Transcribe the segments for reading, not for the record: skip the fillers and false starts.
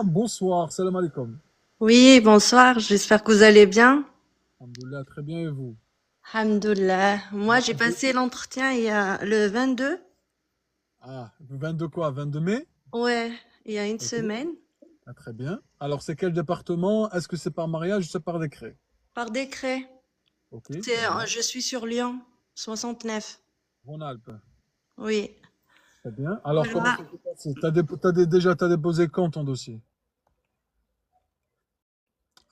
Bonsoir, salam alaikum. Oui, bonsoir, j'espère que vous allez bien. Alhamdoulilah, très bien et vous? Alhamdoulilah. Moi, Ah, j'ai passé l'entretien il y a le 22. 22 quoi? 22 mai? Ouais, il y a une Ok, semaine. ah, très bien. Alors, c'est quel département? Est-ce que c'est par mariage ou c'est par décret? Par décret. Ok, C'est, très bien. je suis sur Lyon, 69. Rhône-Alpes, Oui. très bien. Alors, comment Voilà. ça s'est passé? Déjà, t'as déposé quand ton dossier?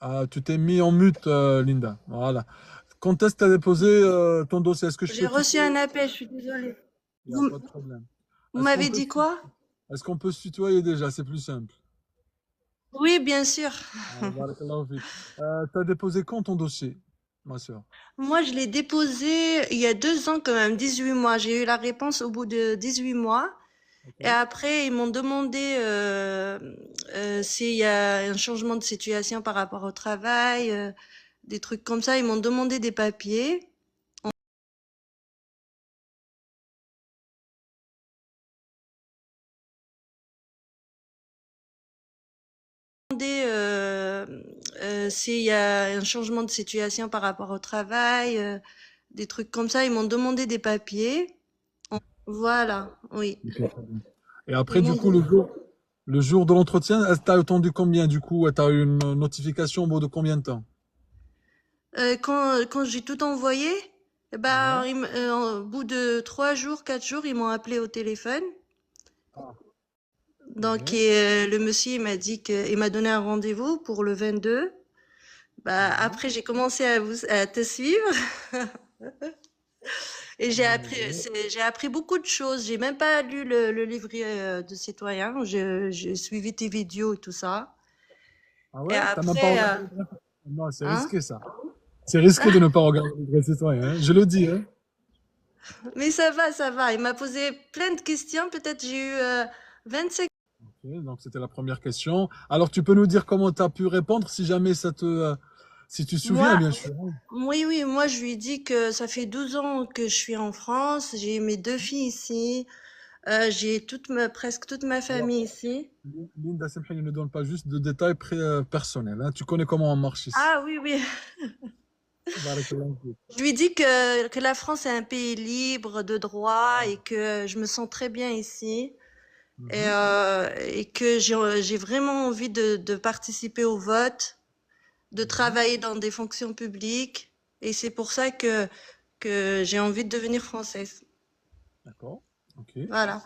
Ah, tu t'es mis en mute, Linda. Voilà. Quand est-ce que tu as déposé ton dossier? Est-ce que je J'ai peux reçu tutoyer? un appel, je suis désolée. Il n'y a Vous, pas de problème. vous Est-ce qu'on m'avez peut, dit quoi? est-ce qu'on peut se tutoyer déjà? C'est plus simple. Oui, bien sûr. Ah, barakallahu fik. T'as déposé quand ton dossier, ma soeur? Moi, je l'ai déposé il y a 2 ans quand même, 18 mois. J'ai eu la réponse au bout de 18 mois. Ok. Et après, ils m'ont demandé s'il y a un changement de situation par rapport au travail, des trucs comme ça. Ils m'ont demandé des papiers. Demandé s'il y a un changement de situation par rapport au travail, des trucs comme ça. Ils m'ont demandé des papiers. Voilà, oui. Ok, très bien. Et après, Ils du m'ont coup, le jour de l'entretien, t'as attendu combien, du coup? T'as eu une notification au bout de combien de temps? quand j'ai tout envoyé, eh ben, Ouais. au bout de 3 jours, 4 jours, ils m'ont appelé au téléphone. Ah, très Donc, bien. le monsieur, il m'a dit que, il m'a donné un rendez-vous pour le 22. Très Bah, bien. après, j'ai commencé à te suivre et Alhamdoulilah. j'ai appris beaucoup de choses. J'ai même pas lu le livret de citoyen. J'ai suivi tes vidéos et tout ça. Ah Et ouais? T'as même pas après, regardé le vrai? Non, c'est hein? risqué, ça. C'est risqué de ne pas regarder le vrai citoyen, hein. Je le dis, hein. Mais ça va, ça va. Il m'a posé plein de questions. Peut-être j'ai eu 25. Ok, donc c'était la première question. Alors, tu peux nous dire comment tu as pu répondre si jamais si tu te souviens, Moi, bien sûr, hein. oui, oui, moi, je lui ai dit que ça fait 12 ans que je suis en France. J'ai mes 2 filles ici. J'ai presque toute ma Alors, famille ici. Linda Semhel ne donne pas juste de détails personnels, hein. Tu connais comment on marche ici. Ah oui, oui. Barakallahu fik. Je lui dis que la France est un pays libre de droit Ah, et que je me sens très bien ici mhm. et que j'ai vraiment envie de participer au vote, de Mhm. travailler dans des fonctions publiques et c'est pour ça que j'ai envie de devenir française. D'accord. Ok. Voilà.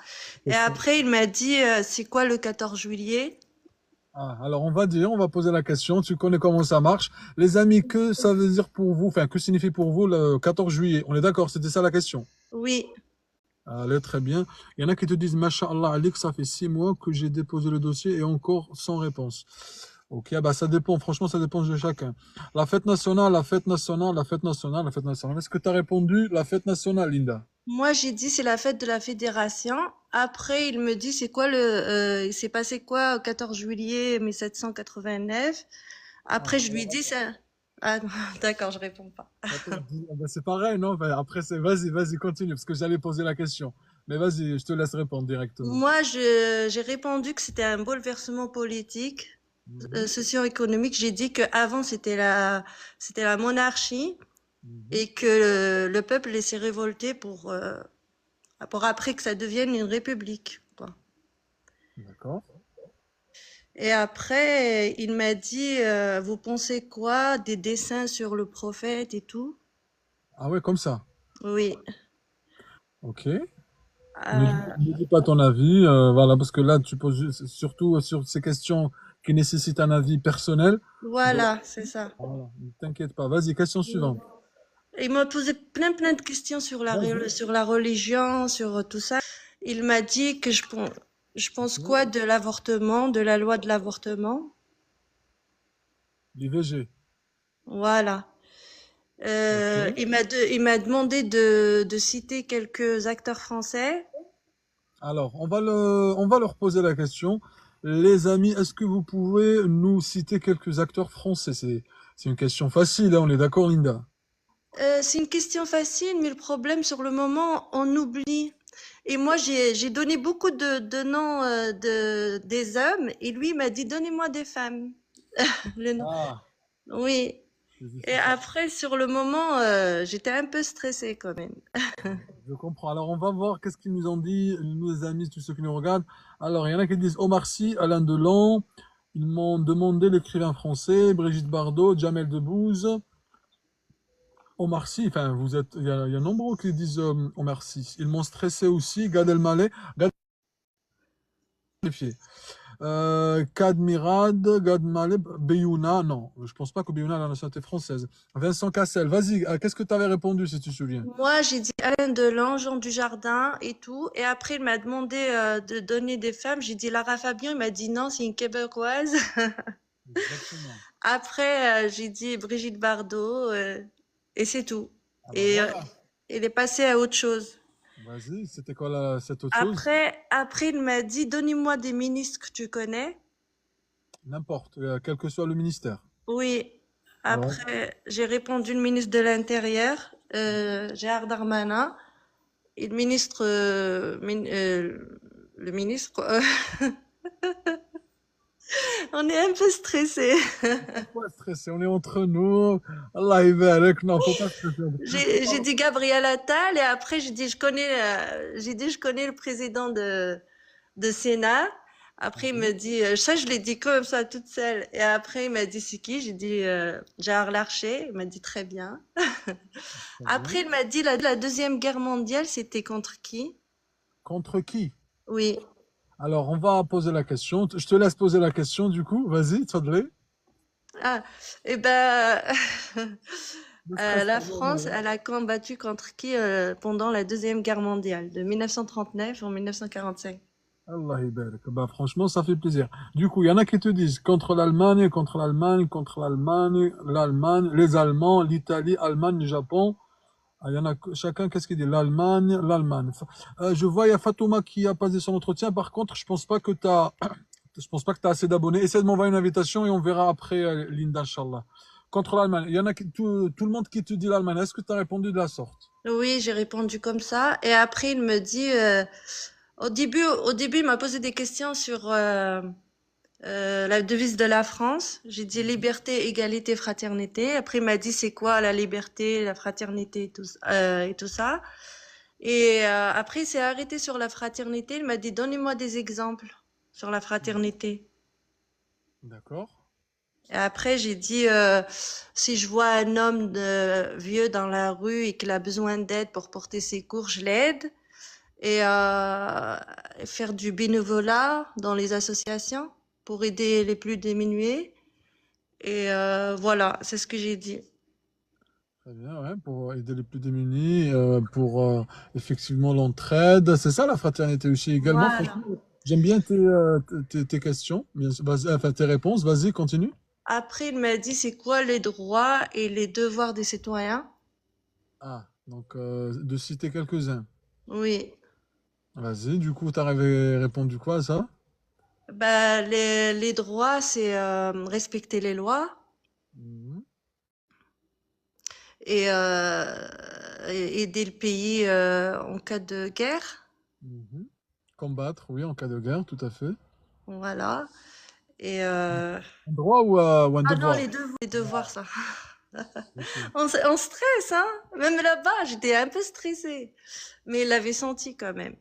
Et Question. après, il m'a dit, c'est quoi le 14 juillet? Alors on va poser la question. Tu connais comment ça marche. Les amis, que ça veut dire pour vous, enfin, que signifie pour vous le 14 juillet? On est d'accord, c'était ça la question. Oui. Allez, très bien. Il y en a qui te disent, Masha'Allah, Alik, ça fait 6 mois que j'ai déposé le dossier et encore sans réponse. Ok, bah ça dépend, franchement, ça dépend de chacun. La fête nationale, la fête nationale, la fête nationale, la fête nationale. Est-ce que tu as répondu la fête nationale, Linda? Moi, j'ai dit c'est la fête de la fédération. Après, il me dit c'est quoi il s'est passé quoi au 14 juillet 1789. Après, Ah, je lui alors dis ça. Ah, non, d'accord, je réponds pas. attends, ah bah, c'est pareil, non? Enfin, après, vas-y, continue, parce que j'allais poser la question. Mais vas-y, je te laisse répondre directement. Moi, j'ai répondu que c'était un bouleversement politique, Mhm, socio-économique. J'ai dit que avant c'était la monarchie mhm. et que le peuple s'est révolté pour après que ça devienne une république, quoi. D'accord. Et après, il m'a dit, vous pensez quoi des dessins sur le prophète et tout? Ah ouais, comme ça. Oui. Ok. Euh, Ne dis pas ton avis, voilà, parce que là, tu poses surtout sur ces questions qui nécessitent un avis personnel. Donc, voilà, c'est ça. voilà, ne t'inquiète pas. Vas-y, question suivante. Il m'a posé plein de questions Vas-y. sur la religion, sur tout ça. Il m'a dit que je pense Ok. quoi de l'avortement, de la loi de l'avortement. L'IVG. Voilà. Ok. Il m'a demandé de citer quelques acteurs français. Alors, on va leur poser la question. Les amis, est-ce que vous pouvez nous citer quelques acteurs français? C'est une question facile, hein, on est d'accord, Linda? C'est une question facile, mais le problème sur le moment, on oublie. Et moi, j'ai donné beaucoup de noms des hommes, et lui il m'a dit, donnez-moi des femmes. Le nom. Ah, Oui. c'est Et difficile. après, sur le moment, j'étais un peu stressée quand même. Je comprends. Alors, on va voir qu'est-ce qu'ils nous ont dit, nous, les amis, tous ceux qui nous regardent. Alors, il y en a qui disent Omar Sy, Alain Delon. Ils m'ont demandé l'écrivain français, Brigitte Bardot, Jamel Debbouze. Omar Sy, enfin, il y a nombreux qui disent Omar Sy. Ils m'ont stressé aussi, Gad Elmaleh. Gad Kad Mirad, Gad Maleb, Beyouna, non, je pense pas que Beyouna a la nationalité française. Vincent Cassel, vas-y, qu'est-ce que tu avais répondu si tu te souviens? Moi, j'ai dit Alain Delon, Jean Dujardin et tout. Et après, il m'a demandé de donner des femmes. J'ai dit Lara Fabian. Il m'a dit non, c'est une Québécoise. Exactement. Après, j'ai dit Brigitte Bardot. Et c'est tout. Ah bah Et voilà. il est passé à autre chose. Vas-y, c'était quoi cette autre chose? Après, il m'a dit donnez-moi des ministres que tu connais. N'importe, quel que soit le ministère. Oui. Alors, Après, j'ai répondu le ministre de l'Intérieur, Gérard Darmanin. Et le ministre, quoi. On est un peu stressé. pourquoi stresser? On est entre nous. Allah يبارك. Non, faut pas stresser. J'ai dit Gabriel Attal et après j'ai dit je connais le président de Sénat. Après il me dit ça je l'ai dit comme ça toute seule et après il m'a dit c'est qui? J'ai dit Gérard Larcher. Il m'a dit très bien. Très bien. Après il m'a dit la deuxième guerre mondiale c'était contre qui? Contre qui? Oui. Alors, on va poser la question. Je te laisse poser la question, du coup. Vas-y, tfadli. Ah, et ben, Ne stresse la pas, France, normal, hein. elle a combattu contre qui pendant la Deuxième Guerre mondiale, de 1939 en 1945. Allah يبارك. Bah, franchement, ça fait plaisir. Du coup, il y en a qui te disent contre l'Allemagne, contre l'Allemagne, contre l'Allemagne, l'Allemagne, les Allemands, l'Italie, Allemagne, le Japon. Ah, il y en a chacun, qu'est-ce qu'il dit? L'Allemagne, l'Allemagne. Je vois, il y a Fatouma qui a passé son entretien. Par contre, je pense pas que tu as, je pense pas que tu as assez d'abonnés. Essaie de m'envoyer une invitation et on verra après, Linda, Inch'Allah. Contre l'Allemagne. Il y en a tout le monde qui te dit l'Allemagne. Est-ce que tu as répondu de la sorte? Oui, j'ai répondu comme ça. Et après, il me dit, au début, il m'a posé des questions sur la devise de la France. J'ai dit liberté, égalité, fraternité. Après, il m'a dit c'est quoi la liberté, la fraternité et tout ça. Et après, il s'est arrêté sur la fraternité. Il m'a dit donnez-moi des exemples sur la fraternité. D'accord. Et après, j'ai dit si je vois un homme vieux dans la rue et qu'il a besoin d'aide pour porter ses courses, je l'aide. Et faire du bénévolat dans les associations pour aider les plus démunis. Et voilà, c'est ce que j'ai dit. Très bien, ouais, pour aider les plus démunis, pour effectivement l'entraide. C'est ça la fraternité aussi également. Voilà. Franchement, j'aime bien tes questions, bien sûr. Enfin tes réponses. Vas-y, continue. Après, il m'a dit c'est quoi les droits et les devoirs des citoyens? Ah, donc de citer quelques-uns. Oui. Vas-y, du coup, t'avais répondu quoi à ça? Bah, les droits, c'est respecter les lois Mhm, et aider le pays en cas de guerre. mhm. Combattre, oui, en cas de guerre, tout à fait. Voilà. Et Un droit ou un ah non, devoir? les devoirs, ça. Ok. On stresse, hein. Même là-bas, j'étais un peu stressée. Mais il l'avait senti quand même.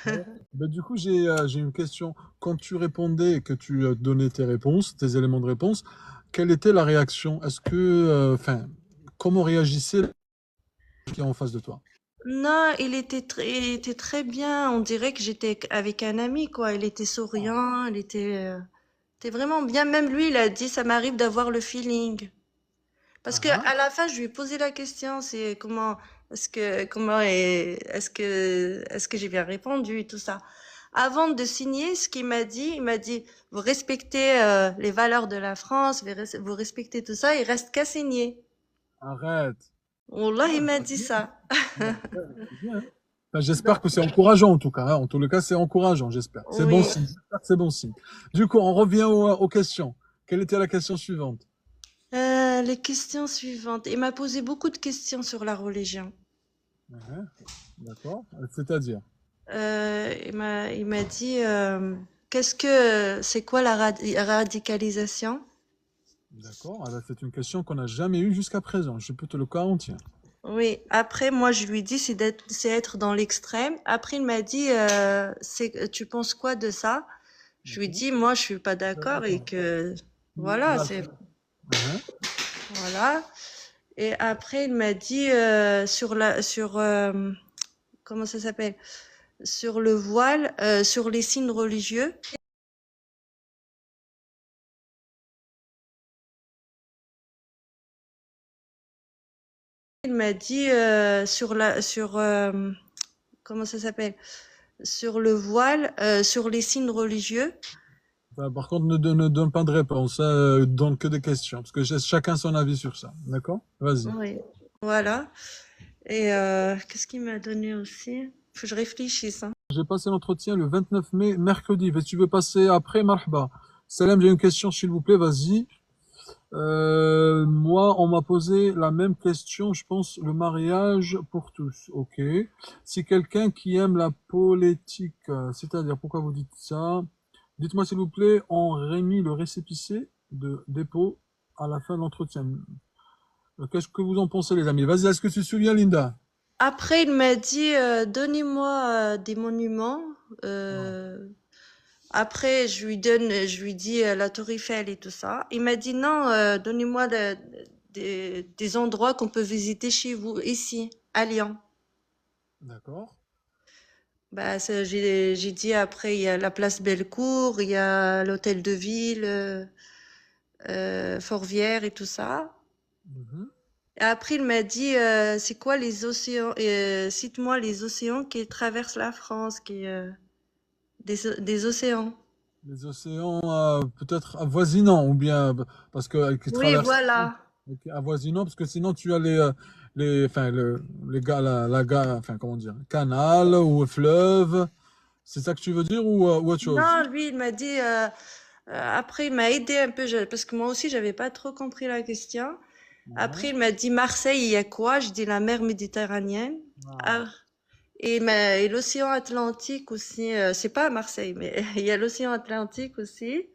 Ouais. Ben, du coup, j'ai une question. Quand tu répondais et que tu donnais tes réponses, tes éléments de réponse, quelle était la réaction? Enfin, comment réagissait le qui est en face de toi? Non, il était très bien. On dirait que j'étais avec un ami, quoi. Il était souriant, était vraiment bien. Même lui, il a dit, ça m'arrive d'avoir le feeling. Parce Ah, que ah. à la fin, je lui ai posé la question, c'est est-ce que j'ai bien répondu et tout ça. Avant de signer, ce qu'il m'a dit, il m'a dit, vous respectez les valeurs de la France, vous respectez tout ça, il reste qu'à signer. Arrête. Wallah, Ah, il m'a c'est dit bien. ça. Ah, ouais, c'est bien, hein. Enfin, Donc, j'espère que c'est encourageant en tout cas, hein. En tout cas, c'est encourageant, j'espère. C'est bon oui. signe. J'espère que c'est bon signe. Du coup, on revient aux questions. Quelle était la question suivante? Les questions suivantes. Il m'a posé beaucoup de questions sur la religion. Mhm. D'accord. C'est-à-dire? Il m'a dit, c'est quoi la radicalisation? D'accord. Ah bah, c'est une question qu'on n'a jamais eue jusqu'à présent. Je peux te le garantir. Oui, après, moi, je lui dis, c'est être dans l'extrême. Après, il m'a dit, tu penses quoi de ça? Je lui Ok. dis, moi, je suis pas d'accord et Attends. que, voilà, D'accord. Mhm. voilà. Et après, il m'a dit, comment ça s'appelle? Sur le voile, sur les signes religieux. Il m'a dit, comment ça s'appelle? Sur le voile, sur les signes religieux. Bah, par contre, ne donne pas de réponse, hein, donne que des questions, parce que chacun son avis sur ça. D'accord? Vas-y. Oui, voilà. Et qu'est-ce qu'il m'a donné aussi? Faut que je réfléchisse, hein. J'ai passé l'entretien le 29 mai, mercredi. Si tu veux passer après, marhaba. Salem, j'ai une question, s'il vous plaît, vas-y. Moi, on m'a posé la même question, je pense, le mariage pour tous, ok. Si quelqu'un qui aime la politique, c'est-à-dire, pourquoi vous dites ça? Dites-moi, s'il vous plaît, on remis le récépissé de dépôt à la fin de l'entretien. Qu'est-ce que vous en pensez, les amis? Vas-y, est-ce que tu te souviens, Linda? Après, il m'a dit, donnez-moi des monuments. Ah, euh, Après, je lui dis la Tour Eiffel et tout ça. Il m'a dit non, donnez-moi des endroits qu'on peut visiter chez vous, ici, à Lyon. d'accord. Bah, j'ai dit après, il y a la place Bellecour, il y a l'hôtel de ville, Fourvière et tout ça. Mhm. Et après, il m'a dit, c'est quoi les océans, cite-moi les océans qui traversent la France, des océans. Les océans peut-être avoisinants, ou bien parce que qui Oui, traversent voilà. ok, avoisinants, parce que sinon tu as enfin les gars, enfin comment dire, canal ou fleuve. C'est ça que tu veux dire ou autre chose? Non, lui, il m'a dit, après, il m'a aidé un peu, parce que moi aussi, j'avais pas trop compris la question. Après, Mhm. il m'a dit, Marseille, il y a quoi? Je dis la mer Méditerranéenne. Ah, Ah, et l'océan Atlantique aussi, c'est pas à Marseille, mais il y a l'océan Atlantique aussi.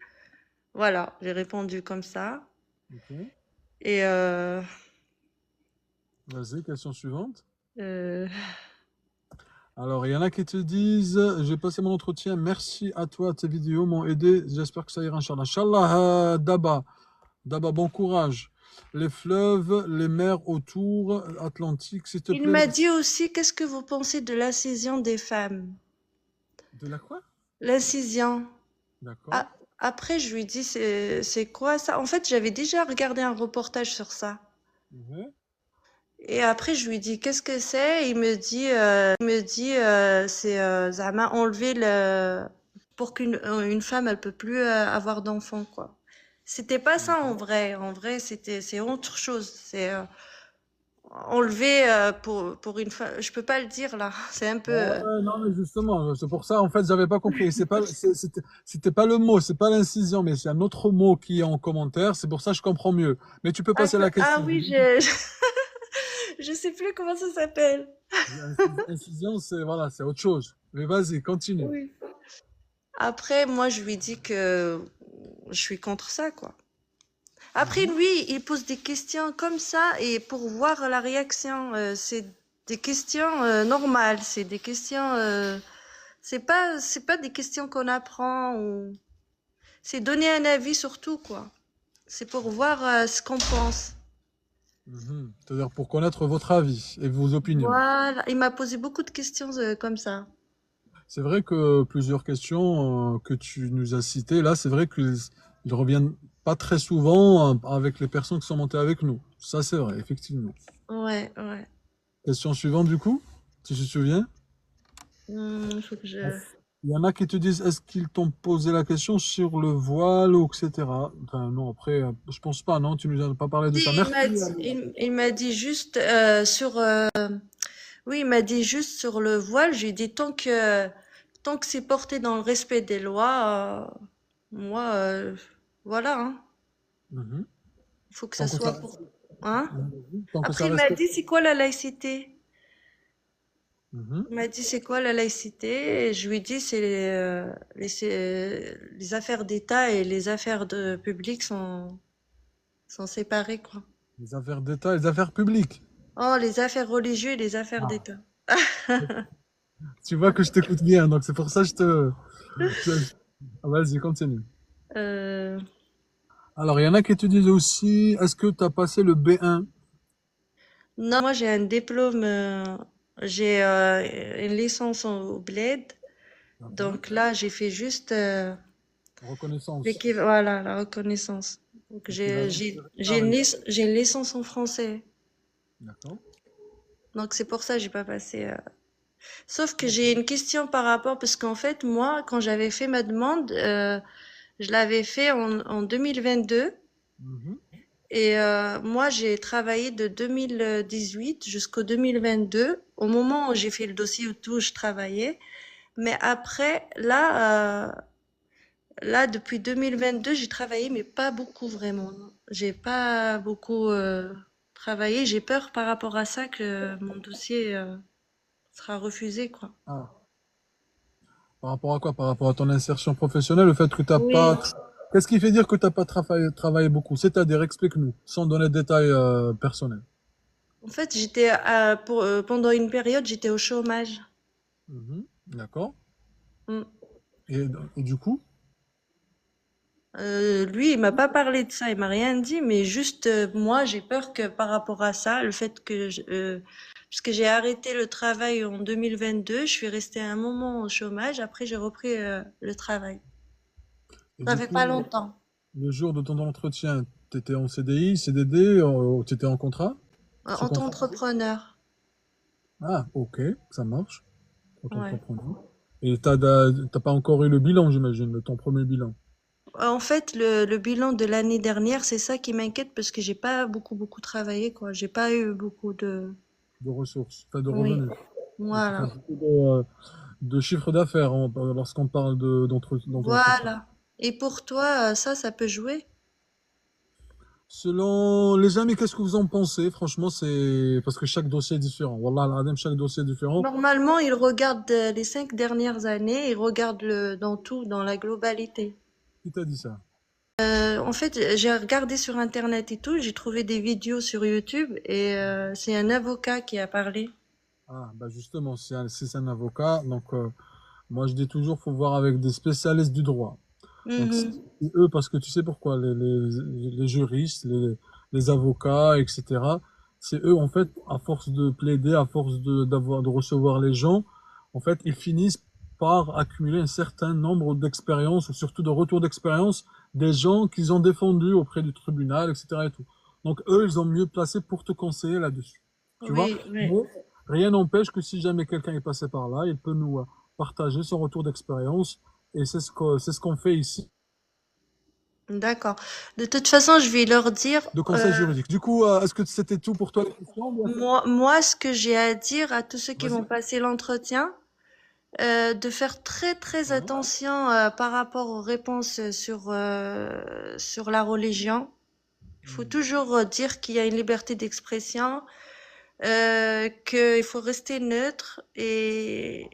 Voilà, j'ai répondu comme ça. ok. Et Vas-y, question suivante. euh, Alors, il y en a qui te disent, j'ai passé mon entretien, merci à toi, tes vidéos m'ont aidé, j'espère que ça ira, Inch'Allah. Inch'Allah, Daba. Daba, bon courage. Les fleuves, les mers autour, Atlantique, s'il te il plaît. m'a dit aussi, qu'est-ce que vous pensez de l'incision des femmes? De la quoi? L'incision. D'accord. Ah, après, je lui dis, c'est quoi ça? En fait, j'avais déjà regardé un reportage sur ça. Mhm. Et après, je lui dis, qu'est-ce que c'est? C'est Zama enlever pour une femme, elle peut plus avoir d'enfant, quoi. C'était pas ça en D'accord. vrai. En vrai, c'est autre chose. C'est enlever pour une femme. Je peux pas le dire là. C'est un peu. Ouais, non, mais justement, c'est pour ça, en fait, j'avais pas compris. C'était pas le mot, c'est pas l'incision, mais c'est un autre mot qui est en commentaire. C'est pour ça que je comprends mieux. Mais tu peux passer la Ah question. oui, je sais plus comment ça s'appelle. Incision, c'est, voilà, c'est autre chose. Mais vas-y, continue. Oui. Après, moi, je lui dis que je suis contre ça, quoi. Après, Mhm. lui, il pose des questions comme ça et pour voir la réaction, c'est des questions normales, c'est des questions, c'est pas des questions qu'on apprend ou c'est donner un avis sur tout, quoi. C'est pour voir ce qu'on pense. Mhm. C'est-à-dire pour connaître votre avis et vos opinions. Voilà. Il m'a posé beaucoup de questions comme ça. C'est vrai que plusieurs questions que tu nous as citées, là, c'est vrai qu'ils reviennent pas très souvent avec les personnes qui sont montées avec nous. Ça, c'est vrai, effectivement. Ouais, ouais. Question suivante, du coup, si tu te souviens. Faut que je. Il y en a qui te disent, est-ce qu'ils t'ont posé la question sur le voile, ou etc. Enfin, non, après, je pense pas, non, tu nous as pas parlé de Si, ça. Merci. il m'a dit juste oui, il m'a dit juste sur le voile. J'ai dit tant que c'est porté dans le respect des lois, moi, voilà, hein. Mhm. Il faut que ça Tant que soit ça, pour, hein. tant que Après, ça il m'a respecte. dit c'est quoi la laïcité? Mhm. Il m'a dit c'est quoi la laïcité? Et je lui ai dit c'est les affaires d'État et les affaires de publiques sont séparées, quoi. Les affaires d'État et les affaires publiques. Oh, les affaires religieuses et les affaires Ah. d'État. Tu vois que je t'écoute bien, donc c'est pour ça que Ah, vas-y, continue. Euh, Alors, il y en a qui te disent aussi, est-ce que tu as passé le B1? non, moi j'ai un diplôme, j'ai une licence au bled. D'accord. Donc là, j'ai fait juste Reconnaissance. voilà, la reconnaissance. Donc Et tu vas j'ai une licence en français. D'accord. Donc c'est pour ça que j'ai pas passé. Sauf que j'ai une question par rapport, parce qu'en fait, moi, quand j'avais fait ma demande, je l'avais fait en 2022. Mhm. Et moi, j'ai travaillé de 2018 jusqu'au 2022. Au moment où j'ai fait le dossier et tout, je travaillais. Mais après, là, depuis 2022, j'ai travaillé, mais pas beaucoup vraiment. J'ai pas beaucoup travaillé. J'ai peur par rapport à ça que mon dossier sera refusé, quoi. Ah, par rapport à quoi? Par rapport à ton insertion professionnelle, le fait que tu n'as pas... Oui. Qu'est-ce qui fait dire que tu n'as pas travaillé beaucoup? C'est-à-dire, explique-nous, sans donner de détails personnels. En fait, pendant une période, j'étais au chômage. Mhm. D'accord. Mm. Et, et du coup, Lui, il m'a pas parlé de ça, il m'a rien dit, mais juste moi, j'ai peur que par rapport à ça, le fait que parce que j'ai arrêté le travail en 2022, je suis restée un moment au chômage, après j'ai repris le travail. et Ça du fait pas coup, longtemps. le jour de ton entretien, tu étais en CDI, CDD, tu étais en contrat? Sous contrat? Auto-entrepreneur. Ah, ok, ça marche. Ouais. Auto-entrepreneur. Et t'as pas encore eu le bilan, j'imagine, ton premier bilan En fait, le bilan de l'année dernière, c'est ça qui m'inquiète parce que j'ai pas beaucoup travaillé, quoi. J'ai pas eu beaucoup de. de ressources, enfin de Oui. revenus, enfin, Voilà. de chiffre d'affaires lorsqu'on parle d'entreprise. Voilà. Et pour toi, ça peut jouer? Selon les amis, qu'est-ce que vous en pensez? Franchement, c'est parce que chaque dossier est différent. Wallah al-azim, chaque dossier est différent. Normalement, ils regardent les 5 dernières années, ils regardent dans tout, dans la globalité. Qui t'a dit ça? En fait, j'ai regardé sur Internet et tout, j'ai trouvé des vidéos sur YouTube et c'est un avocat qui a parlé. Ah, bah justement, si c'est un avocat, donc moi je dis toujours, faut voir avec des spécialistes du droit. Donc c'est Mhm. eux, parce que tu sais pourquoi, les juristes, les avocats, etc., c'est eux, en fait, à force de plaider, à force de recevoir les gens, en fait, ils finissent par accumuler un certain nombre d'expériences, ou surtout de retours d'expérience des gens qu'ils ont défendus auprès du tribunal, etc. et tout. Donc eux, ils sont mieux placés pour te conseiller là-dessus. Tu vois? Oui, oui. Mais rien n'empêche que si jamais quelqu'un est passé par là, il peut nous partager son retour d'expérience. Et c'est ce qu'on fait ici D'accord. De toute façon, je vais leur dire, de conseil juridique. Du coup, est-ce que c'était tout pour toi les questions ou bien moi, ce que j'ai à dire à tous ceux qui Vas-y. vont passer l'entretien, de faire très Ouais. attention par rapport aux réponses sur la religion. Il faut Hmm. toujours dire qu'il y a une liberté d'expression, qu'il faut rester neutre et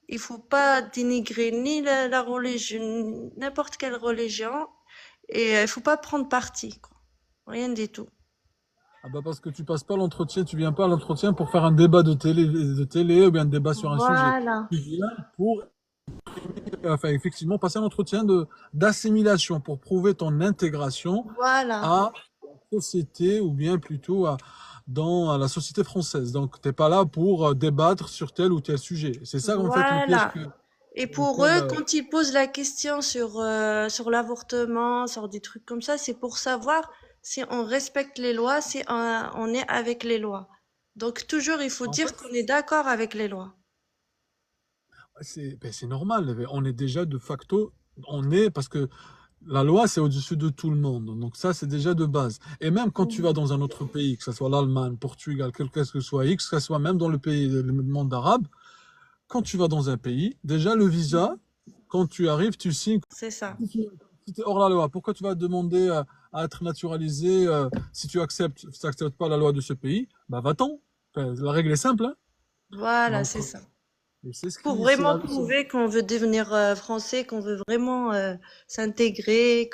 il faut pas dénigrer ni la religion, n'importe quelle religion, et il faut pas prendre parti, quoi. Rien du tout. Ah bah parce que tu passes pas l'entretien, tu viens pas à l'entretien pour faire un débat de télé ou bien un débat sur un sujet. Voilà, Tu viens pour, enfin, effectivement, passer un entretien d'assimilation pour prouver ton intégration voilà, à la société ou bien plutôt à la société française. Donc, t'es pas là pour débattre sur tel ou tel sujet. C'est ça, en fait, le piège voilà. Et dans pour lequel, eux, quand ils posent la question sur l'avortement, sur des trucs comme ça, c'est pour savoir si on respecte les lois, si on est avec les lois. Donc toujours, il faut en dire fait, qu'on est d'accord avec les lois. c'est normal. On est déjà de facto, parce que la loi, c'est au-dessus de tout le monde. Donc ça, c'est déjà de base. Et même quand tu vas Mhm. dans un autre pays, que ce soit l'Allemagne, Portugal, quel que soit X, que ce soit même dans le monde arabe, quand tu vas dans un pays, déjà le visa, quand tu arrives, tu signes. C'est ça. Si tu es hors la loi, pourquoi tu vas demander à être naturalisé si tu acceptes pas la loi de ce pays? Bah va-t'en. Enfin, la règle est simple, hein. Voilà, Donc, c'est ça. et c'est ce Pour qui, vraiment prouver qu'on veut devenir français, qu'on veut vraiment s'intégrer,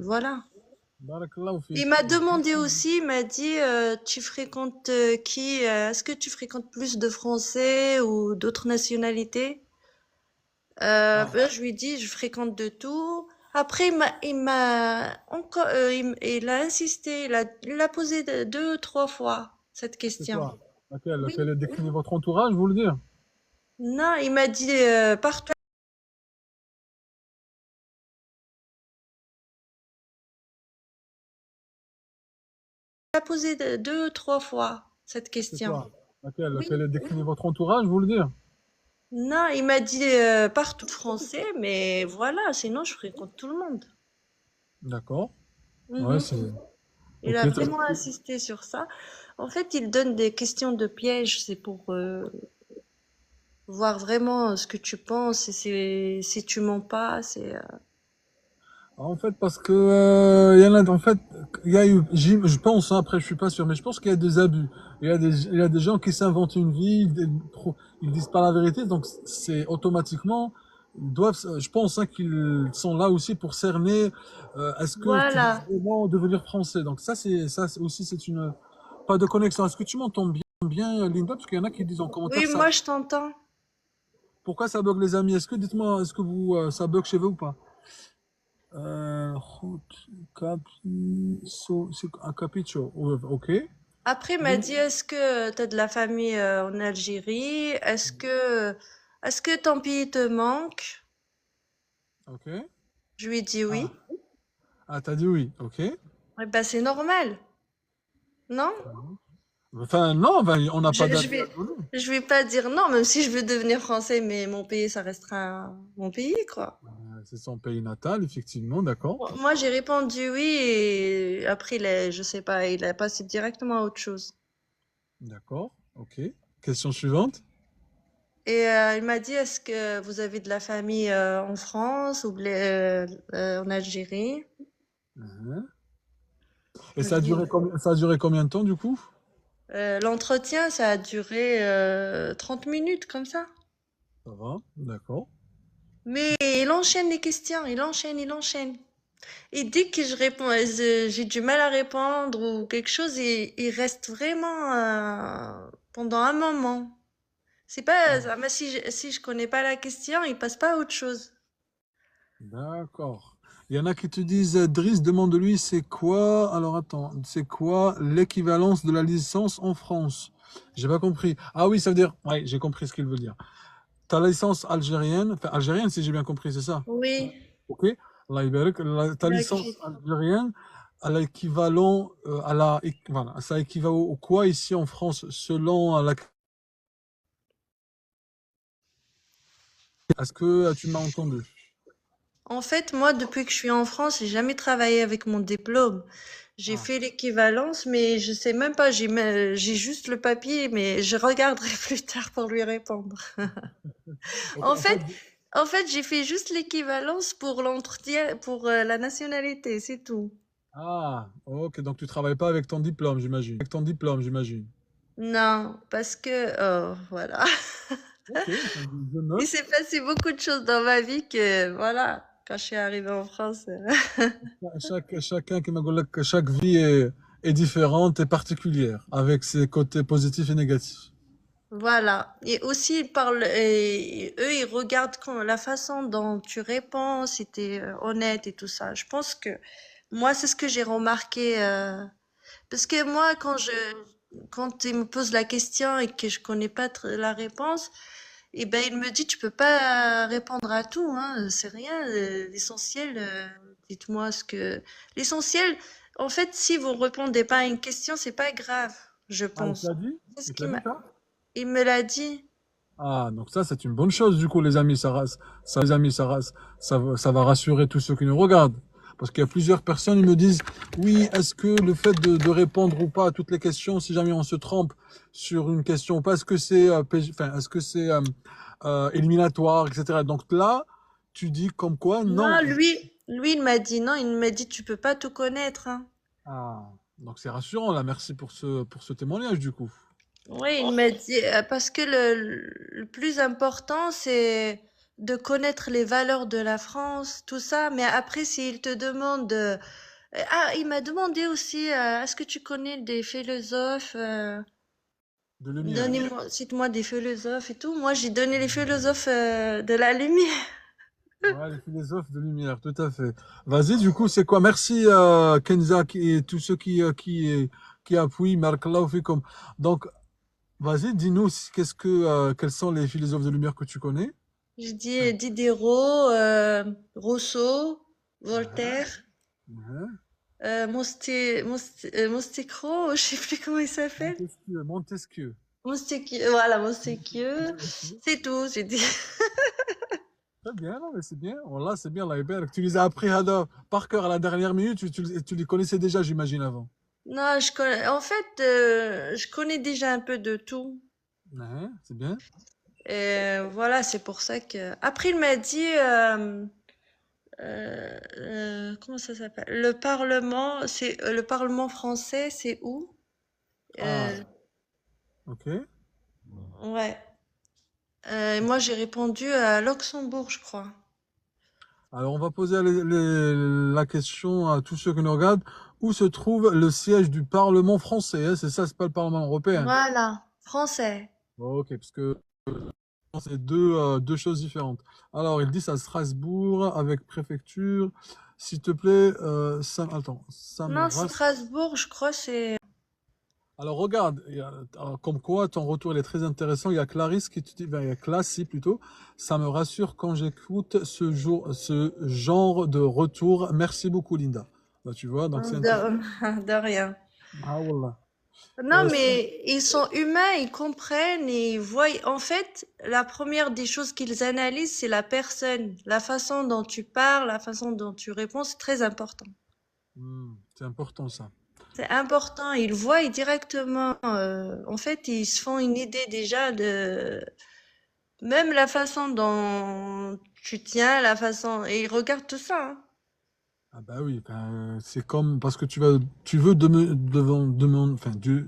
voilà. Barakallahu Il fik. m'a demandé aussi, il m'a dit, tu fréquentes qui? Est-ce que tu fréquentes plus de Français ou d'autres nationalités? Ah, Ben, je lui ai dit, je fréquente de tout. Après, encore, il a insisté, il a posé deux, trois fois cette c'est question. quoi? Laquelle? Oui. Quel est décrit votre entourage, vous le dire? Non, il m'a dit, partout. Il a posé deux, trois fois cette C'est question. quoi? Laquelle? Oui. Quel est décrit votre entourage, vous le dire? Non, il m'a dit partout français, mais voilà, sinon je fréquente tout le monde. D'accord. Ouais, Mhm. c'est. Il a Ok. vraiment insisté sur ça. En fait, il donne des questions de piège, c'est pour voir vraiment ce que tu penses, et si tu mens pas, c'est... En fait, parce que il y en a, en fait, il y a eu, je pense, hein, après je suis pas sûr, mais je pense qu'il y a des abus. Il y a des gens qui s'inventent une vie, ils disent pas la vérité, donc c'est automatiquement, ils doivent, je pense, hein, qu'ils sont là aussi pour cerner, est-ce que tu veux Voilà. vraiment devenir français. Donc aussi, c'est une, pas de connexion. Est-ce que tu m'entends bien, Linda? Parce qu'il y en a qui disent en Oui, commentaire ça, moi je t'entends. pourquoi ça bug les amis? Dites-moi, est-ce que vous, ça bug chez vous ou pas? Route c'est un capriccio. Ok. Après, il m'a Oui. dit, est-ce que tu as de la famille en Algérie? Est-ce que ton pays te manque? Ok. Je lui ai dit Ah. oui. Ah, t'as dit oui. Ok. Eh ben, c'est normal, non? Enfin, non, ben, on n'a Je, pas je d'avis vais, à donner. je vais pas dire non, même si je veux devenir français, mais mon pays, ça restera mon pays, quoi. C'est son pays natal, effectivement, d'accord. Moi, j'ai répondu oui et après, je sais pas, il a passé directement à autre chose. D'accord. Ok. Question suivante. Et il m'a dit, est-ce que vous avez de la famille en France ou en Algérie? Mhm. Et Je dis oui. ça a duré combien de temps, du coup? L'entretien, ça a duré 30 minutes comme ça. Ça va. D'accord. Mais il enchaîne les questions, il enchaîne, il enchaîne. Et dès que je réponds, j'ai du mal à répondre ou quelque chose, il reste vraiment pendant un moment. C'est pas, Ah, mais si je connais pas la question, il passe pas à autre chose. d'accord. Il y en a qui te disent, Driss, demande-lui, c'est quoi, alors attends, c'est quoi l'équivalence de la licence en France? J'ai pas compris. Ah oui, ça veut dire, ouais, j'ai compris ce qu'il veut dire. Ta licence algérienne, enfin algérienne si j'ai bien compris, c'est ça? Oui, Ok? Allah يبارك. Ta licence d'accord. algérienne, à l'équivalent, voilà, ça équivaut au quoi ici en France selon la. Est-ce que tu m'as entendu? En fait, moi, depuis que je suis en France, j'ai jamais travaillé avec mon diplôme. J'ai Ah, fait l'équivalence, mais je sais même pas, j'ai juste le papier, mais je regarderai plus tard pour lui répondre. ok, En en fait, fait, en fait, j'ai fait juste l'équivalence pour l'entretien, pour la nationalité, c'est tout. ok, donc tu travailles pas avec ton diplôme, j'imagine. Avec ton diplôme, j'imagine. Non, parce que, voilà. Ok, je Il note. s'est passé beaucoup de choses dans ma vie que, voilà, quand je suis arrivée en France. Chacun qui m'a dit que chaque vie est différente et particulière, avec ses côtés positifs et négatifs. Voilà. Et aussi, ils parlent, et eux, ils regardent la façon dont tu réponds, si tu es honnête et tout ça. Je pense que moi, c'est ce que j'ai remarqué. Parce que moi, quand ils me posent la question et que je connais pas la réponse, eh ben, il me dit, tu peux pas répondre à tout, hein, c'est rien. L'essentiel, dites-moi l'essentiel, en fait, si vous répondez pas à une question, c'est pas grave, je Ah, il te pense. l'a dit? C'est ce Il te qui l'a dit m'a, ça? il me l'a dit. Ah, donc ça, c'est une bonne chose, du coup, les amis. Les amis, ça va rassurer tous ceux qui nous regardent. Parce qu'il y a plusieurs personnes, ils me disent, oui, est-ce que le fait de répondre ou pas à toutes les questions, si jamais on se trompe sur une question ou pas, est-ce que c'est, est-ce que c'est éliminatoire, etc. Donc là, tu dis comme quoi, Non, non. lui, il m'a dit non, il m'a dit, tu peux pas tout connaître, hein. Ah, donc c'est rassurant, là. Merci pour ce témoignage, du coup. Oui, il m'a dit, parce que le plus important, c'est de connaître les valeurs de la France, tout ça. Mais après, s'il te demande, ah, il m'a demandé aussi, est-ce que tu connais des philosophes, De lumière. donnez-moi, cite-moi des philosophes et tout. Moi, j'ai donné les philosophes, de la lumière. Ouais, les philosophes de lumière, tout à fait. Vas-y, du coup, c'est quoi? Merci Kenza et tous ceux qui appuient, Barakallahu fikum. Donc, vas-y, dis-nous quels sont les philosophes de lumière que tu connais. J'ai dit Diderot, Rousseau, Ouais, Voltaire, ouais. Monstécro, je sais plus comment il s'appelle. Montesquieu, Montesquieu. Montesquieu, voilà, Montesquieu. Ok. C'est tout, j'ai dit. Très bien, non, mais c'est bien. Voilà, c'est bien, là, Hébert. Tu les as appris par cœur à la dernière minute, tu les connaissais déjà, j'imagine, avant. Non, en fait, je connais déjà un peu de tout. Ouais, c'est bien. Et voilà, c'est pour ça que. Après, il m'a dit, comment ça s'appelle? Le Parlement français, c'est où? Ah, Euh, ok. ouais. Moi, j'ai répondu à Luxembourg, je crois. Alors, on va poser la question à tous ceux qui nous regardent. Où se trouve le siège du Parlement français? Hein? C'est ça, c'est pas le Parlement européen. Voilà, français. Ok, parce que c'est deux choses différentes. Alors, ils disent à Strasbourg, avec préfecture. S'il te plaît, attends, ça me Non, rassure. Strasbourg, je crois, c'est. Alors regarde, alors, comme quoi ton retour il est très intéressant. Il y a Clarisse qui te dit, ben, il y a Classie plutôt. Ça me rassure quand j'écoute ce genre de retour. Merci beaucoup, Linda. Bah, tu vois, donc c'est intéressant. De rien. Ah, wallah. Non, mais ils sont humains, ils comprennent et ils voient. En fait, la première des choses qu'ils analysent, c'est la personne. La façon dont tu parles, la façon dont tu réponds, c'est très important. C'est important ça. C'est important. Ils voient directement. En fait, ils se font une idée déjà de même la façon dont tu tiens, la façon. Et ils regardent tout ça, hein. Ah bah oui, ben, c'est comme parce que tu veux enfin,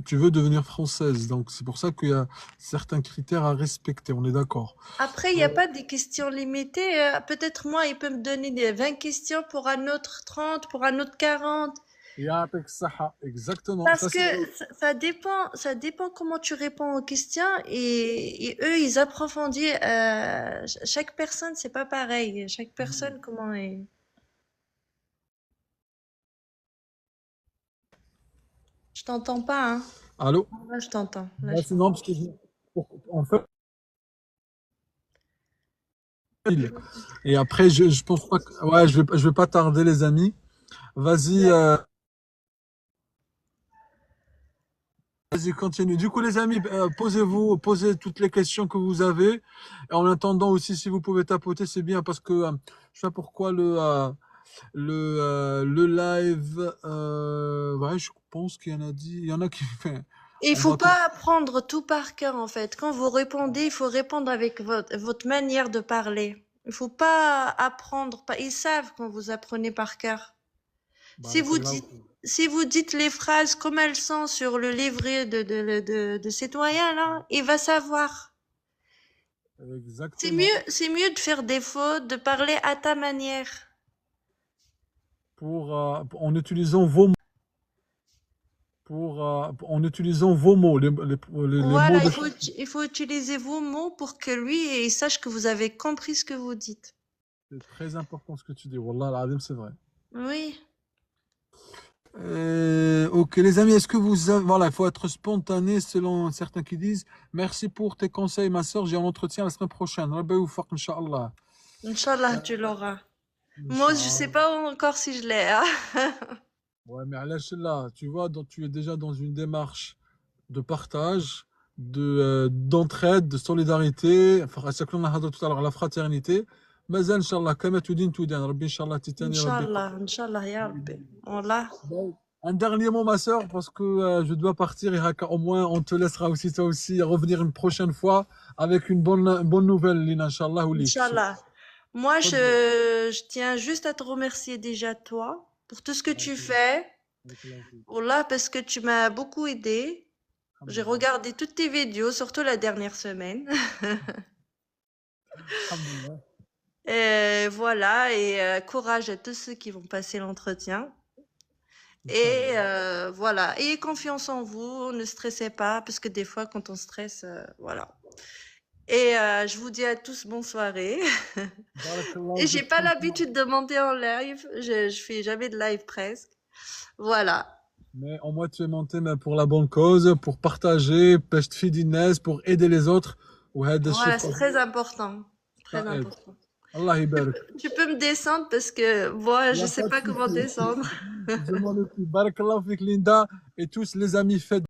tu veux devenir française, donc c'est pour ça qu'il y a certains critères à respecter. On est d'accord. Après, il n'y a pas des questions limitées. Peut-être moi, il peut me donner des 20 questions pour un autre 30, pour un autre 40. Ya'atak saha, exactement. Parce Ça que c'est ça dépend comment tu réponds aux questions et eux, ils approfondissent. Chaque personne, c'est pas pareil. Chaque personne, comment est. Je t'entends pas, hein? Allô? Là, je t'entends. Là, Ouais, je c'est non, parce que en fait, et après, je pense pas que, ouais, je vais pas tarder, les amis. Vas-y, vas-y, continue. Du coup, les amis, posez toutes les questions que vous avez. Et en attendant aussi, si vous pouvez tapoter, c'est bien parce que je sais pas pourquoi le live, ouais, je pense qu'il y en a dit, il y en a qui, enfin, Il on faut va, pas apprendre tout par cœur, en fait. Quand vous répondez, il faut répondre avec votre manière de parler. Il faut pas apprendre. Ils savent quand vous apprenez par cœur. Si vous barakallahu. dites, si vous dites les phrases comme elles sont sur le livret de citoyen, là, il va savoir. Exactement. C'est mieux de faire des fautes, de parler à ta manière. En utilisant vos en utilisant vos mots, les mots Voilà, de. il faut utiliser vos mots pour que lui, il sache que vous avez compris ce que vous dites. C'est très important ce que tu dis. Wallah, al-azim, c'est vrai. Oui. Ok, les amis, est-ce que voilà, il faut être spontané selon certains qui disent merci pour tes conseils, ma soeur. J'ai un entretien la semaine prochaine. Rabbi oufak, Inch'Allah. Inch'Allah, tu l'auras. Moi, je sais Inch'Allah. pas encore si je l'ai, hein. Ouais, mais là, tu vois, tu es déjà dans une démarche de partage, d'entraide, de solidarité. Enfin, c'est comme on a dit tout à l'heure, la fraternité. Mais Inch'Allah, comme tu dis, Rabbi, Inch'Allah, titani, Rabbi. Inch'Allah, ya Rabbi. Voilà. Bon, un dernier mot, ma sœur, parce que je dois partir. Et Haka, au moins, on te laissera aussi, toi aussi, revenir une prochaine fois avec une bonne nouvelle, Lina, Inch'Allah, ou Lik. Inch'Allah. Moi, Tfadl. je tiens juste à te remercier déjà, toi, pour tout ce que tu fais. Wallah, parce que tu m'as beaucoup aidé. J'ai regardé toutes tes vidéos, surtout la dernière semaine. Alhamdulillah. Et voilà, et courage à tous ceux qui vont passer l'entretien. Et voilà, ayez confiance en vous, ne stressez pas, parce que des fois, quand on stresse, voilà. Et je vous dis à tous bonne soirée. Barakallah, Et j'ai pas l'habitude de monter en live, je fais jamais de live presque. Voilà. Mais au moins tu es monté mais pour la bonne cause, pour partager, باش تفيدي الناس, pour aider les autres. وهذا الشيء Voilà, c'est très important. Très ça aide. important. Allah يبارك. Tu peux me descendre parce que moi, Il y je a sais pas de pas comment souci. descendre. Je m'en occupe. Barakallah fik Linda et tous les amis, faites